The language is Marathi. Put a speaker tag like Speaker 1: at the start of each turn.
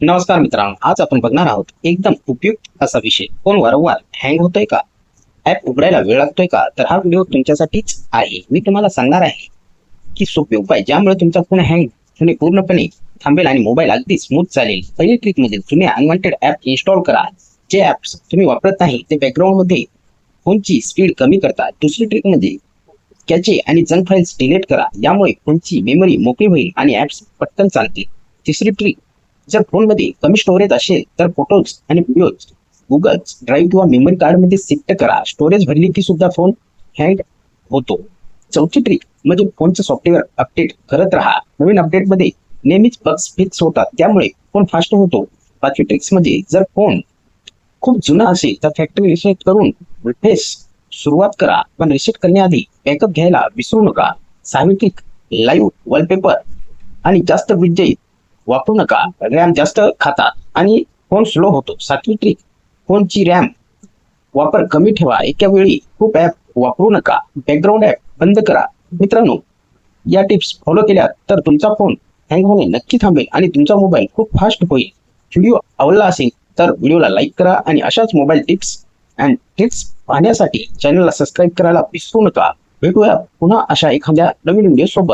Speaker 1: नमस्कार मित्रांनो, आज आपण बघणार आहोत एकदम उपयुक्त असा विषय. फोन वारंवार हँग होतोय का? ऍप उघडायला वेळ लागतोय का? तर हा व्हिडिओ तुमच्यासाठीच आहे. मी तुम्हाला सांगणार आहे की सोपे उपाय ज्यामुळे तुमचा फोन हँग होणे पूर्णपणे थांबेल आणि मोबाईल अगदी स्मूथ चालेल. पहिली ट्रिक म्हणजे तुम्ही अनवॉन्टेड ऍप इन्स्टॉल करा. जे ऍप्स तुम्ही वापरत नाही ते बॅकग्राऊंड मध्ये फोनची स्पीड कमी करतात. दुसरी ट्रिक म्हणजे कॅचे आणि जंक फाइल्स डिलीट करा. यामुळे फोनची मेमरी मोकळी होईल आणि ऍप्स पटकन चालतील. तिसरी ट्रिक, जर फोनमध्ये कमी स्टोरेज असेल तर फोटोज आणि व्हिडिओज गुगल ड्राईव्ह किंवा मेमरी कार्ड मध्ये शिफ्ट करा. स्टोरेज भरली की सुद्धा फोन हँग होतो. चौथी ट्रिक म्हणजे फोनचं सॉफ्टवेअर अपडेट करत राहा. नवीन अपडेटमध्ये नेहमीच बग्स फिक्स होतात, त्यामुळे फोन फास्ट होतो. पाचवी ट्रिक्स म्हणजे जर फोन खूप जुना असेल तर फॅक्टरी रिसेट करून रिफ्रेश सुरुवात करा, पण रिसेट करण्याआधी बॅकअप घ्यायला विसरू नका. सहावी ट्रिक, लाईव्ह वॉलपेपर आणि जास्त विजेत वापरू नका. रॅम जास्त खातात आणि फोन स्लो होतो. सातवी ट्रिक, फोनची रॅम वापर कमी ठेवा. एका वेळी खूप ऍप वापरू नका. बॅकग्राऊंड ऍप बंद करा. मित्रांनो, या टिप्स फॉलो केल्या तर तुमचा फोन हँग होणे नक्की थांबेल आणि तुमचा मोबाईल खूप फास्ट होईल. व्हिडिओ आवडला असेल तर व्हिडिओला लाईक करा आणि अशाच मोबाईल टिप्स अँड ट्रिक्स पाहण्यासाठी चॅनलला सबस्क्राईब करायला विसरू नका. भेटूया पुन्हा अशा एखाद्या नवीन व्हिडिओ सोबत.